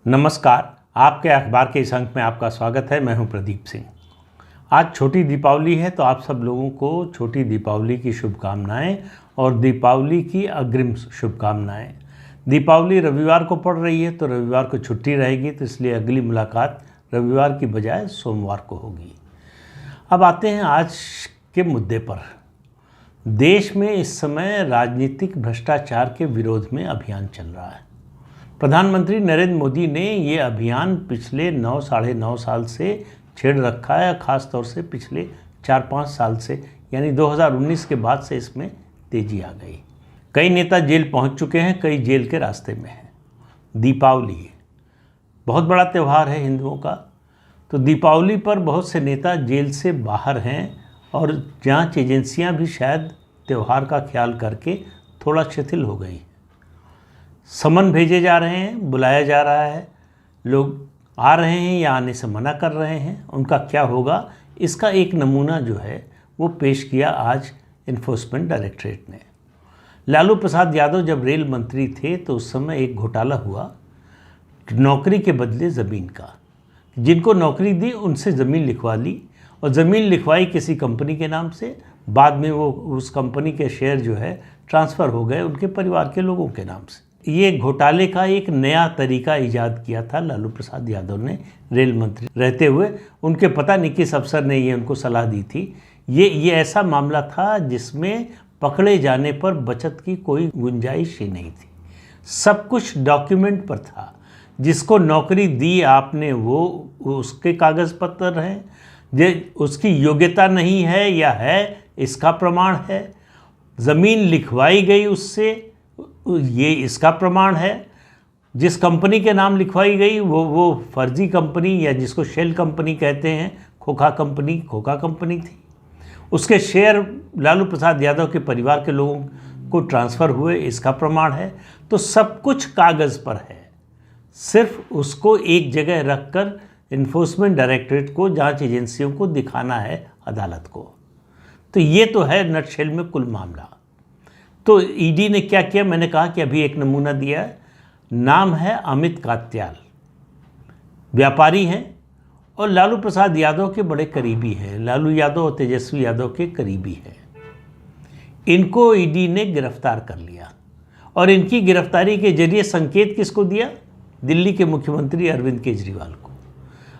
नमस्कार। आपके अखबार के इस अंक में आपका स्वागत है। मैं हूं प्रदीप सिंह। आज छोटी दीपावली है, तो आप सब लोगों को छोटी दीपावली की शुभकामनाएं और दीपावली की अग्रिम शुभकामनाएं। दीपावली रविवार को पड़ रही है, तो रविवार को छुट्टी रहेगी, तो इसलिए अगली मुलाकात रविवार की बजाय सोमवार को होगी। अब आते हैं आज के मुद्दे पर। देश में इस समय राजनीतिक भ्रष्टाचार के विरोध में अभियान चल रहा है। प्रधानमंत्री नरेंद्र मोदी ने ये अभियान पिछले 9-9.5 साल से छेड़ रखा है, ख़ास तौर से पिछले 4-5 साल से, यानी 2019 के बाद से इसमें तेज़ी आ गई। कई नेता जेल पहुंच चुके हैं, कई जेल के रास्ते में हैं। दीपावली बहुत बड़ा त्यौहार है हिंदुओं का, तो दीपावली पर बहुत से नेता जेल से बाहर हैं और जांच एजेंसियां भी शायद त्यौहार का ख्याल करके थोड़ा शिथिल हो गई। समन भेजे जा रहे हैं, बुलाया जा रहा है, लोग आ रहे हैं या आने से मना कर रहे हैं। उनका क्या होगा, इसका एक नमूना जो है वो पेश किया आज इन्फोर्समेंट डायरेक्टरेट ने। लालू प्रसाद यादव जब रेल मंत्री थे तो उस समय एक घोटाला हुआ नौकरी के बदले ज़मीन का। जिनको नौकरी दी उनसे ज़मीन लिखवा ली और ज़मीन लिखवाई किसी कंपनी के नाम से। बाद में वो उस कंपनी के शेयर जो है ट्रांसफ़र हो गए उनके परिवार के लोगों के नाम से। ये घोटाले का एक नया तरीका ईजाद किया था लालू प्रसाद यादव ने रेल मंत्री रहते हुए। उनके पता नहीं किस अफसर ने ये उनको सलाह दी थी। ये ऐसा मामला था जिसमें पकड़े जाने पर बचत की कोई गुंजाइश ही नहीं थी। सब कुछ डॉक्यूमेंट पर था। जिसको नौकरी दी आपने वो उसके कागज़ पत्र हैं, उसकी योग्यता नहीं है या है इसका प्रमाण है। ज़मीन लिखवाई गई उससे, ये इसका प्रमाण है। जिस कंपनी के नाम लिखवाई गई वो फर्जी कंपनी या जिसको शेल कंपनी कहते हैं, खोखा कंपनी थी। उसके शेयर लालू प्रसाद यादव के परिवार के लोगों को ट्रांसफ़र हुए, इसका प्रमाण है। तो सब कुछ कागज़ पर है, सिर्फ उसको एक जगह रखकर इन्फोर्समेंट डायरेक्टरेट को, जांच एजेंसियों को दिखाना है अदालत को। तो ये तो है नटशेल में कुल मामला। तो ईडी ने क्या किया, मैंने कहा कि अभी एक नमूना दिया है। नाम है अमित कात्याल, व्यापारी हैं और लालू प्रसाद यादव के बड़े करीबी हैं। लालू यादव और तेजस्वी यादव के करीबी हैं। इनको ईडी ने गिरफ्तार कर लिया और इनकी गिरफ्तारी के जरिए संकेत किसको दिया? दिल्ली के मुख्यमंत्री अरविंद केजरीवाल को।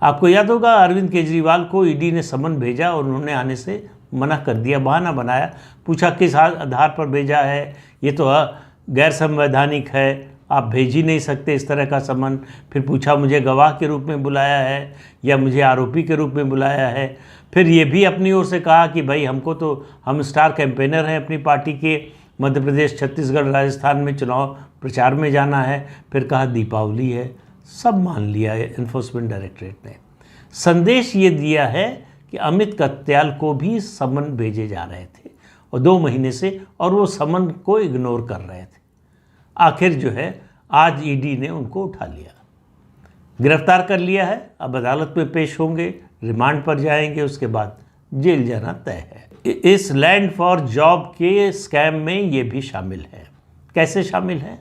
आपको याद होगा, अरविंद केजरीवाल को ईडी ने समन भेजा और उन्होंने आने से मना कर दिया, बहाना बनाया। पूछा किस आधार पर भेजा है, ये तो गैर संवैधानिक है, आप भेज ही नहीं सकते इस तरह का समन। फिर पूछा मुझे गवाह के रूप में बुलाया है या मुझे आरोपी के रूप में बुलाया है। फिर ये भी अपनी ओर से कहा कि भाई हम स्टार कैंपेनर हैं अपनी पार्टी के, मध्य प्रदेश, छत्तीसगढ़, राजस्थान में चुनाव प्रचार में जाना है। फिर कहा दीपावली है। सब मान लिया है इन्फोर्समेंट डायरेक्टरेट ने। संदेश ये दिया है कि अमित कात्याल को भी समन भेजे जा रहे थे और 2 महीने से, और वो समन को इग्नोर कर रहे थे। आखिर जो है आज ईडी ने उनको उठा लिया, गिरफ्तार कर लिया है। अब अदालत में पेश होंगे, रिमांड पर जाएंगे, उसके बाद जेल जाना तय है। इस लैंड फॉर जॉब के स्कैम में ये भी शामिल है। कैसे शामिल है?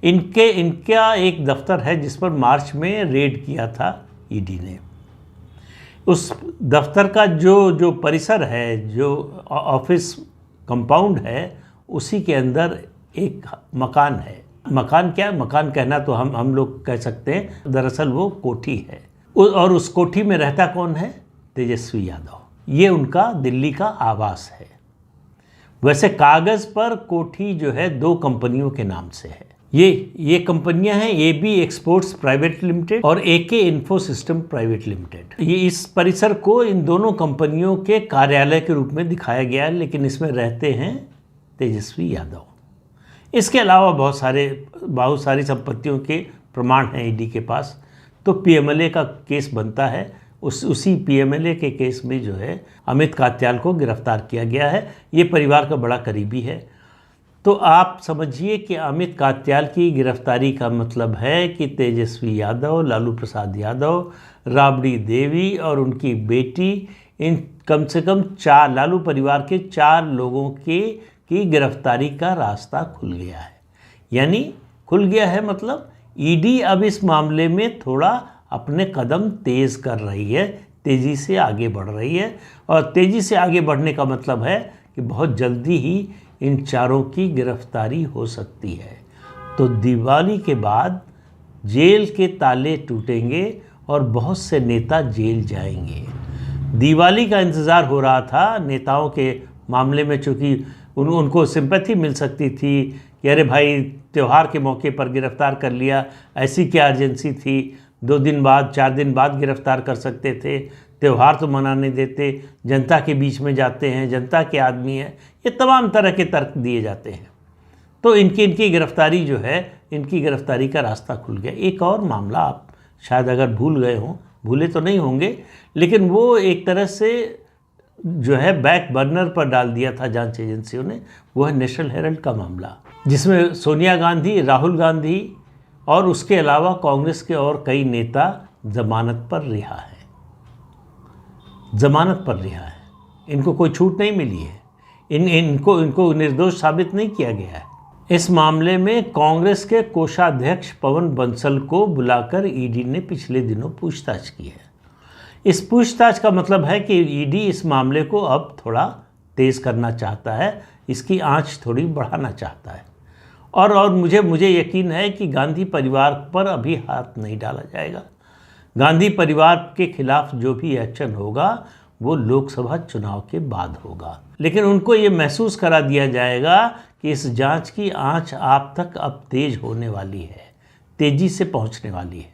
इनका एक दफ्तर है जिस पर मार्च में रेड किया था ईडी ने। उस दफ्तर का जो परिसर है, जो ऑफिस कंपाउंड है, उसी के अंदर एक मकान है। मकान क्या, मकान कहना तो हम लोग कह सकते हैं, दरअसल वो कोठी है। और उस कोठी में रहता कौन है? तेजस्वी यादव। ये उनका दिल्ली का आवास है। वैसे कागज़ पर कोठी जो है 2 कंपनियों के नाम से है। ये कंपनियां हैं AB एक्सपोर्ट्स प्राइवेट लिमिटेड और AK info system private limited. ये इस परिसर को इन दोनों कंपनियों के कार्यालय के रूप में दिखाया गया है, लेकिन इसमें रहते हैं तेजस्वी यादव। इसके अलावा बहुत सारी संपत्तियों के प्रमाण हैं ईडी के पास। तो PMLA का केस बनता है। उसी PMLA के केस में जो है अमित कात्याल को गिरफ्तार किया गया है। ये परिवार का बड़ा करीबी है। तो आप समझिए कि अमित कात्याल की गिरफ्तारी का मतलब है कि तेजस्वी यादव, लालू प्रसाद यादव, राबड़ी देवी और उनकी बेटी, इन कम से कम 4 लालू परिवार के 4 लोगों की गिरफ्तारी का रास्ता खुल गया है। यानी खुल गया है मतलब ईडी अब इस मामले में थोड़ा अपने कदम तेज़ कर रही है, तेज़ी से आगे बढ़ रही है। और तेज़ी से आगे बढ़ने का मतलब है कि बहुत जल्दी ही इन चारों की गिरफ्तारी हो सकती है। तो दिवाली के बाद जेल के ताले टूटेंगे और बहुत से नेता जेल जाएंगे। दिवाली का इंतज़ार हो रहा था नेताओं के मामले में, चूँकि उनको सिंपैथी मिल सकती थी कि अरे भाई त्यौहार के मौके पर गिरफ्तार कर लिया, ऐसी क्या अर्जेंसी थी, 2 दिन बाद 4 दिन बाद गिरफ्तार कर सकते थे, त्यौहार तो मनाने देते, जनता के बीच में जाते हैं, जनता के आदमी हैं, ये तमाम तरह के तर्क दिए जाते हैं। तो इनकी गिरफ्तारी जो है, इनकी गिरफ्तारी का रास्ता खुल गया। एक और मामला आप शायद अगर भूल गए हों, भूले तो नहीं होंगे, लेकिन वो एक तरह से जो है बैक बर्नर पर डाल दिया था जांच एजेंसियों ने, वो है नेशनल हेराल्ड का मामला, जिसमें सोनिया गांधी, राहुल गांधी और उसके अलावा कांग्रेस के और कई नेता जमानत पर रिहा है। जमानत पर रिहा है, इनको कोई छूट नहीं मिली है, इनको निर्दोष साबित नहीं किया गया है। इस मामले में कांग्रेस के कोषाध्यक्ष पवन बंसल को बुलाकर ईडी ने पिछले दिनों पूछताछ की है। इस पूछताछ का मतलब है कि ईडी इस मामले को अब थोड़ा तेज़ करना चाहता है, इसकी आंच थोड़ी बढ़ाना चाहता है। और मुझे यकीन है कि गांधी परिवार पर अभी हाथ नहीं डाला जाएगा। गांधी परिवार के खिलाफ जो भी एक्शन होगा वो लोकसभा चुनाव के बाद होगा, लेकिन उनको ये महसूस करा दिया जाएगा कि इस जांच की आंच आप तक अब तेज होने वाली है, तेज़ी से पहुंचने वाली है।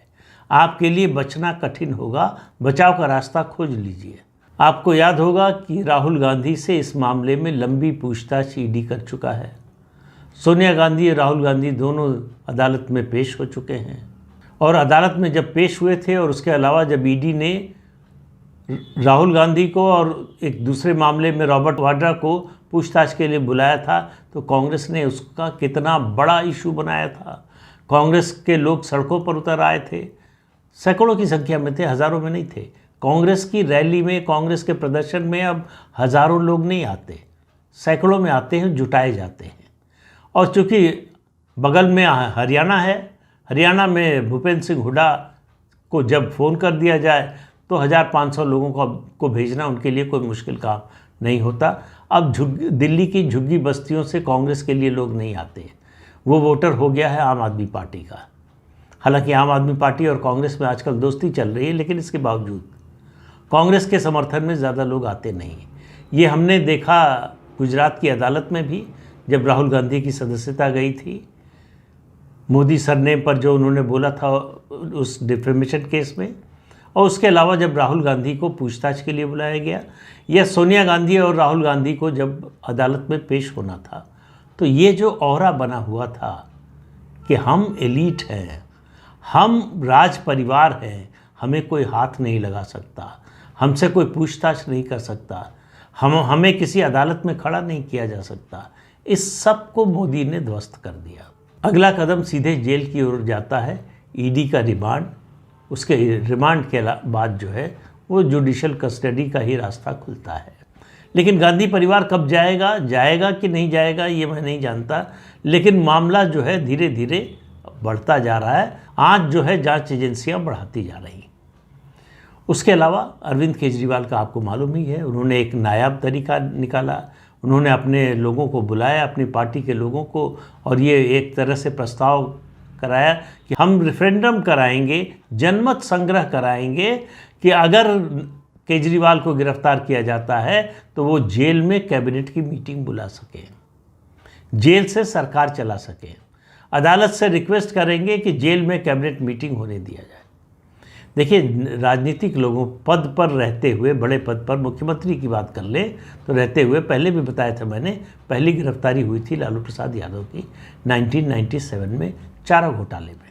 आपके लिए बचना कठिन होगा, बचाव का रास्ता खोज लीजिए। आपको याद होगा कि राहुल गांधी से इस मामले में लंबी पूछताछ ईडी कर चुका है। सोनिया गांधी और राहुल गांधी दोनों अदालत में पेश हो चुके हैं, और अदालत में जब पेश हुए थे और उसके अलावा जब ईडी ने राहुल गांधी को और एक दूसरे मामले में रॉबर्ट वाड्रा को पूछताछ के लिए बुलाया था, तो कांग्रेस ने उसका कितना बड़ा इशू बनाया था। कांग्रेस के लोग सड़कों पर उतर आए थे, सैकड़ों की संख्या में थे, हज़ारों में नहीं थे। कांग्रेस की रैली में, कांग्रेस के प्रदर्शन में अब हज़ारों लोग नहीं आते, सैकड़ों में आते हैं, जुटाए जाते हैं। और चूँकि बगल में हरियाणा है, हरियाणा में भूपेंद्र सिंह हुड्डा को जब फ़ोन कर दिया जाए तो 1500 लोगों को भेजना उनके लिए कोई मुश्किल काम नहीं होता। अब दिल्ली की झुग्गी बस्तियों से कांग्रेस के लिए लोग नहीं आते, वो वोटर हो गया है आम आदमी पार्टी का। हालांकि आम आदमी पार्टी और कांग्रेस में आजकल दोस्ती चल रही है, लेकिन इसके बावजूद कांग्रेस के समर्थन में ज़्यादा लोग आते नहीं। ये हमने देखा गुजरात की अदालत में भी, जब राहुल गांधी की सदस्यता गई थी मोदी सरनेम पर जो उन्होंने बोला था उस डिफेमेशन केस में, और उसके अलावा जब राहुल गांधी को पूछताछ के लिए बुलाया गया, या सोनिया गांधी और राहुल गांधी को जब अदालत में पेश होना था, तो ये जो ऑरा बना हुआ था कि हम एलीट हैं, हम राज परिवार हैं, हमें कोई हाथ नहीं लगा सकता, हमसे कोई पूछताछ नहीं कर सकता, हमें किसी अदालत में खड़ा नहीं किया जा सकता, इस सब को मोदी ने ध्वस्त कर दिया। अगला कदम सीधे जेल की ओर जाता है, ईडी का रिमांड। उसके रिमांड के बाद जो है वो जुडिशल कस्टडी का ही रास्ता खुलता है। लेकिन गांधी परिवार कब जाएगा कि नहीं जाएगा ये मैं नहीं जानता, लेकिन मामला जो है धीरे धीरे बढ़ता जा रहा है। आज जो है जांच एजेंसियां बढ़ाती जा रही। उसके अलावा अरविंद केजरीवाल का आपको मालूम ही है, उन्होंने एक नायाब तरीका निकाला। उन्होंने अपने लोगों को बुलाया, अपनी पार्टी के लोगों को, और ये एक तरह से प्रस्ताव कराया कि हम रेफरेंडम कराएंगे, जनमत संग्रह कराएंगे कि अगर केजरीवाल को गिरफ्तार किया जाता है तो वो जेल में कैबिनेट की मीटिंग बुला सके, जेल से सरकार चला सके। अदालत से रिक्वेस्ट करेंगे कि जेल में कैबिनेट मीटिंग होने दिया जाए। देखिए, राजनीतिक लोगों पद पर रहते हुए, बड़े पद पर, मुख्यमंत्री की बात कर ले तो रहते हुए, पहले भी बताया था मैंने, पहली गिरफ्तारी हुई थी लालू प्रसाद यादव की 1997 में चारा घोटाले में।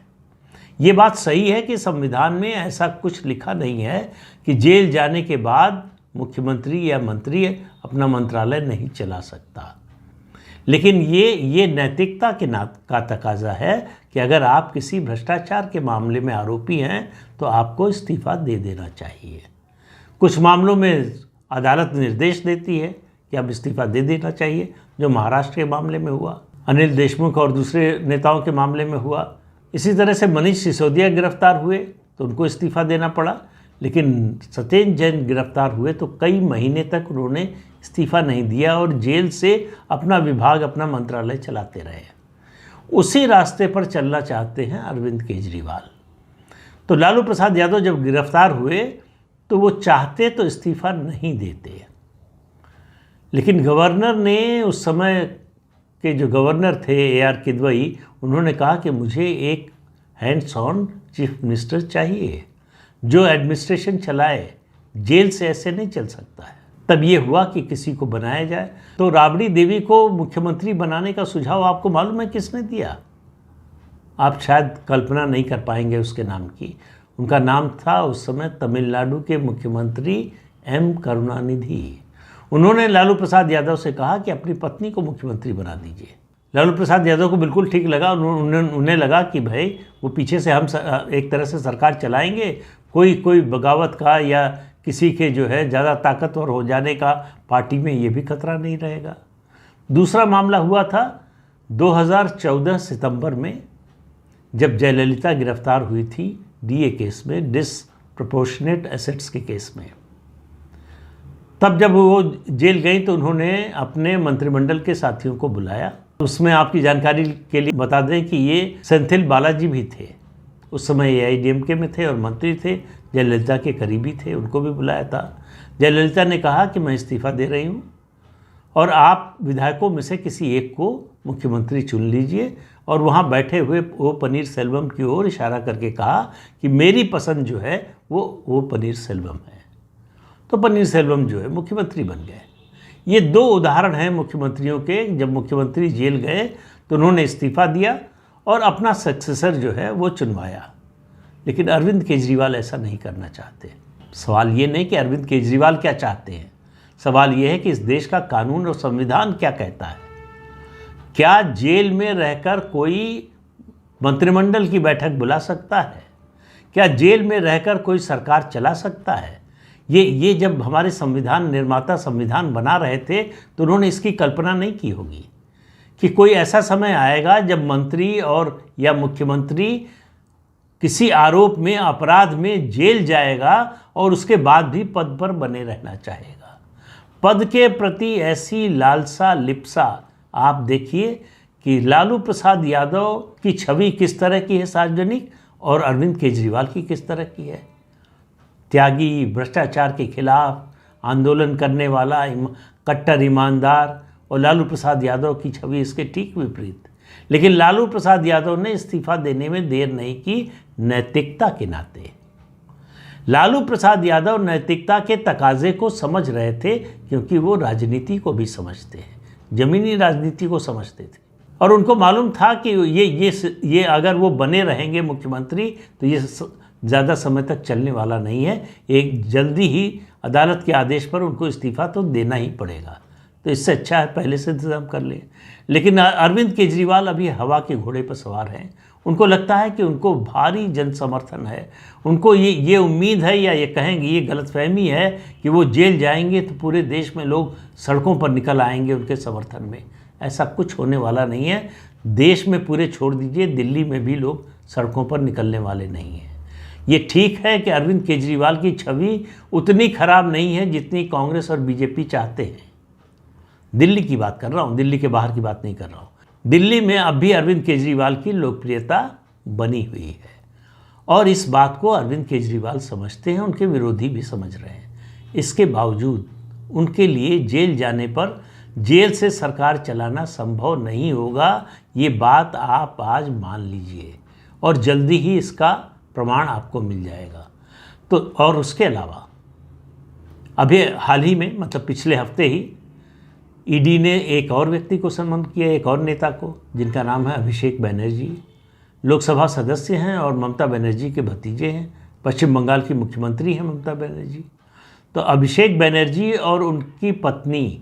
ये बात सही है कि संविधान में ऐसा कुछ लिखा नहीं है कि जेल जाने के बाद मुख्यमंत्री या मंत्री अपना मंत्रालय नहीं चला सकता, लेकिन ये नैतिकता का तकाजा है कि अगर आप किसी भ्रष्टाचार के मामले में आरोपी हैं तो आपको इस्तीफ़ा दे देना चाहिए। कुछ मामलों में अदालत निर्देश देती है कि अब इस्तीफ़ा दे देना चाहिए, जो महाराष्ट्र के मामले में हुआ, अनिल देशमुख और दूसरे नेताओं के मामले में हुआ, इसी तरह से मनीष सिसोदिया गिरफ्तार हुए तो उनको इस्तीफ़ा देना पड़ा, लेकिन सत्येंद्र जैन गिरफ्तार हुए तो कई महीने तक उन्होंने इस्तीफ़ा नहीं दिया और जेल से अपना विभाग, अपना मंत्रालय चलाते रहे। उसी रास्ते पर चलना चाहते हैं अरविंद केजरीवाल। तो लालू प्रसाद यादव जब गिरफ्तार हुए तो वो चाहते तो इस्तीफ़ा नहीं देते, लेकिन गवर्नर ने, उस समय के जो गवर्नर थे AR किदवई, उन्होंने कहा कि मुझे एक हैंड्स ऑन चीफ मिनिस्टर चाहिए जो एडमिनिस्ट्रेशन चलाए, जेल से ऐसे नहीं चल सकता है। तब ये हुआ कि किसी को बनाया जाए। तो राबड़ी देवी को मुख्यमंत्री बनाने का सुझाव आपको मालूम है किसने दिया? आप शायद कल्पना नहीं कर पाएंगे उसके नाम की। उनका नाम था उस समय तमिलनाडु के मुख्यमंत्री M करुणानिधि। उन्होंने लालू प्रसाद यादव से कहा कि अपनी पत्नी को मुख्यमंत्री बना दीजिए। लालू प्रसाद यादव को बिल्कुल ठीक लगा। उन्हें लगा कि भाई वो पीछे से हम एक तरह से सरकार चलाएंगे, कोई बगावत का या किसी के जो है ज़्यादा ताकतवर हो जाने का पार्टी में ये भी खतरा नहीं रहेगा। दूसरा मामला हुआ था 2014 सितंबर में, जब जयललिता गिरफ्तार हुई थी DA केस में, डिसप्रपोर्शनेट एसेट्स के केस में। तब जब वो जेल गई तो उन्होंने अपने मंत्रिमंडल के साथियों को बुलाया। उसमें आपकी जानकारी के लिए बता दें कि ये सेंथिल बालाजी भी थे, उस समय AIADMK में थे और मंत्री थे, जयललिता के करीबी थे, उनको भी बुलाया था। जयललिता ने कहा कि मैं इस्तीफ़ा दे रही हूँ और आप विधायकों में से किसी एक को मुख्यमंत्री चुन लीजिए। और वहाँ बैठे हुए O पनीरसेल्वम की ओर इशारा करके कहा कि मेरी पसंद जो है वो O पनीरसेल्वम है। तो पनीरसेल्वम जो है मुख्यमंत्री बन गए। ये दो उदाहरण हैं मुख्यमंत्रियों के। जब मुख्यमंत्री जेल गए तो उन्होंने इस्तीफ़ा दिया और अपना सक्सेसर जो है वो चुनवाया। लेकिन अरविंद केजरीवाल ऐसा नहीं करना चाहते। सवाल ये नहीं कि अरविंद केजरीवाल क्या चाहते हैं, सवाल ये है कि इस देश का कानून और संविधान क्या कहता है। क्या जेल में रहकर कोई मंत्रिमंडल की बैठक बुला सकता है? क्या जेल में रहकर कोई सरकार चला सकता है? ये जब हमारे संविधान निर्माता संविधान बना रहे थे तो उन्होंने इसकी कल्पना नहीं की होगी कि कोई ऐसा समय आएगा जब मंत्री और या मुख्यमंत्री किसी आरोप में, अपराध में जेल जाएगा और उसके बाद भी पद पर बने रहना चाहेगा। पद के प्रति ऐसी लालसा, लिप्सा आप देखिए कि लालू प्रसाद यादव की छवि किस तरह की है सार्वजनिक, और अरविंद केजरीवाल की किस तरह की है। त्यागी, भ्रष्टाचार के खिलाफ आंदोलन करने वाला, कट्टर ईमानदार, और लालू प्रसाद यादव की छवि इसके ठीक विपरीत। लेकिन लालू प्रसाद यादव ने इस्तीफा देने में देर नहीं की, नैतिकता के नाते। लालू प्रसाद यादव नैतिकता के तकाजे को समझ रहे थे, क्योंकि वो राजनीति को भी समझते हैं, जमीनी राजनीति को समझते थे। और उनको मालूम था कि ये अगर वो बने रहेंगे मुख्यमंत्री तो ये ज़्यादा समय तक चलने वाला नहीं है। एक जल्दी ही अदालत के आदेश पर उनको इस्तीफ़ा तो देना ही पड़ेगा। तो इससे अच्छा है पहले से इंतज़ाम कर लें। लेकिन अरविंद केजरीवाल अभी हवा के घोड़े पर सवार हैं। उनको लगता है कि उनको भारी जन समर्थन है। उनको ये उम्मीद है, या ये कहेंगे ये गलतफहमी है कि वो जेल जाएंगे तो पूरे देश में लोग सड़कों पर निकल आएंगे उनके समर्थन में। ऐसा कुछ होने वाला नहीं है। देश में पूरे छोड़ दीजिए, दिल्ली में भी लोग सड़कों पर निकलने वाले नहीं हैं। ये ठीक है कि अरविंद केजरीवाल की छवि उतनी खराब नहीं है जितनी कांग्रेस और बीजेपी चाहते हैं। दिल्ली की बात कर रहा हूँ, दिल्ली के बाहर की बात नहीं कर रहा हूँ। दिल्ली में अब भी अरविंद केजरीवाल की लोकप्रियता बनी हुई है और इस बात को अरविंद केजरीवाल समझते हैं, उनके विरोधी भी समझ रहे हैं। इसके बावजूद उनके लिए जेल जाने पर जेल से सरकार चलाना संभव नहीं होगा। ये बात आप आज मान लीजिए और जल्दी ही इसका प्रमाण आपको मिल जाएगा। तो और उसके अलावा अभी हाल ही में, मतलब पिछले हफ्ते ही, ईडी ने एक और व्यक्ति को सम्मन किया, एक और नेता को, जिनका नाम है अभिषेक बनर्जी। लोकसभा सदस्य हैं और ममता बनर्जी के भतीजे हैं। पश्चिम बंगाल की मुख्यमंत्री हैं ममता बनर्जी। तो अभिषेक बनर्जी और उनकी पत्नी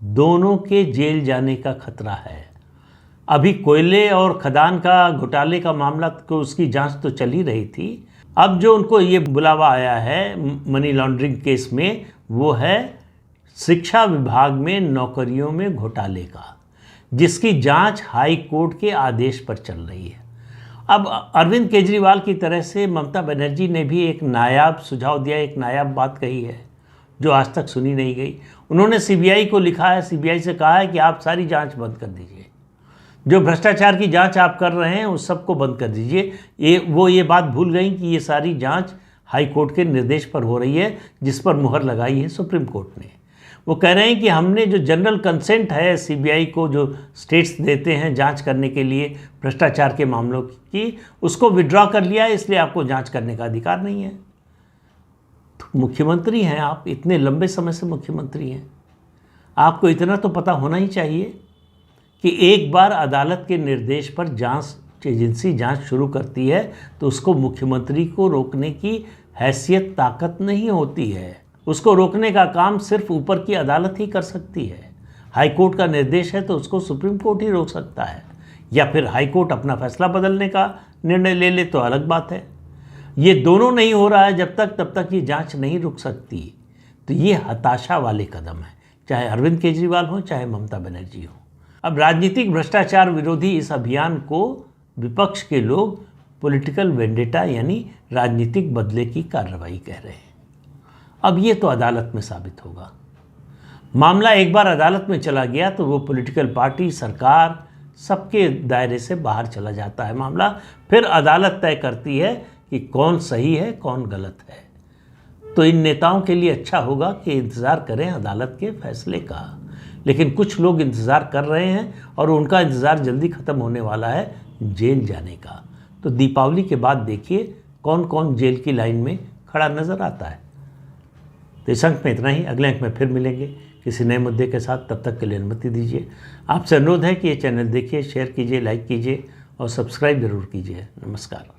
दोनों के जेल जाने का खतरा है। अभी कोयले और खदान का घोटाले का मामला को उसकी जांच तो चल ही रही थी। अब जो उनको ये बुलावा आया है मनी लॉन्ड्रिंग केस में, वो है शिक्षा विभाग में नौकरियों में घोटाले का, जिसकी जांच हाई कोर्ट के आदेश पर चल रही है। अब अरविंद केजरीवाल की तरह से ममता बनर्जी ने भी एक नायाब सुझाव दिया, एक नायाब बात कही है जो आज तक सुनी नहीं गई। उन्होंने सीबीआई को लिखा है, सीबीआई से कहा है कि आप सारी जांच बंद कर दीजिए, जो भ्रष्टाचार की जांच आप कर रहे हैं उस सबको बंद कर दीजिए। वो ये बात भूल गई कि ये सारी जांच हाई कोर्ट के निर्देश पर हो रही है, जिस पर मुहर लगाई है सुप्रीम कोर्ट ने। वो कह रहे हैं कि हमने जो जनरल कंसेंट है सीबीआई को, जो स्टेट्स देते हैं जांच करने के लिए भ्रष्टाचार के मामलों की, उसको विड्रॉ कर लिया है, इसलिए आपको जांच करने का अधिकार नहीं है। तो मुख्यमंत्री हैं आप, इतने लंबे समय से मुख्यमंत्री हैं, आपको इतना तो पता होना ही चाहिए कि एक बार अदालत के निर्देश पर जांच एजेंसी जांच शुरू करती है तो उसको मुख्यमंत्री को रोकने की हैसियत, ताकत नहीं होती है। उसको रोकने का काम सिर्फ ऊपर की अदालत ही कर सकती है। हाई कोर्ट का निर्देश है तो उसको सुप्रीम कोर्ट ही रोक सकता है, या फिर हाई कोर्ट अपना फैसला बदलने का निर्णय ले ले तो अलग बात है। ये दोनों नहीं हो रहा है जब तक, तब तक ये जांच नहीं रुक सकती। तो ये हताशा वाले कदम है, चाहे अरविंद केजरीवाल हो चाहे ममता बनर्जी हो। अब राजनीतिक भ्रष्टाचार विरोधी इस अभियान को विपक्ष के लोग पॉलिटिकल वेंडेटा यानी राजनीतिक बदले की कार्रवाई कह रहे हैं। अब ये तो अदालत में साबित होगा। मामला एक बार अदालत में चला गया तो वो पॉलिटिकल पार्टी, सरकार, सबके दायरे से बाहर चला जाता है मामला। फिर अदालत तय करती है कि कौन सही है कौन गलत है। तो इन नेताओं के लिए अच्छा होगा कि इंतज़ार करें अदालत के फैसले का, लेकिन कुछ लोग इंतज़ार कर रहे हैं और उनका इंतज़ार जल्दी ख़त्म होने वाला है जेल जाने का। तो दीपावली के बाद देखिए कौन कौन जेल की लाइन में खड़ा नज़र आता है। तो इस अंक में इतना ही, अगले अंक में फिर मिलेंगे किसी नए मुद्दे के साथ। तब तक के लिए अनुमति दीजिए। आपसे अनुरोध है कि ये चैनल देखिए, शेयर कीजिए, लाइक कीजिए और सब्सक्राइब जरूर कीजिए। नमस्कार।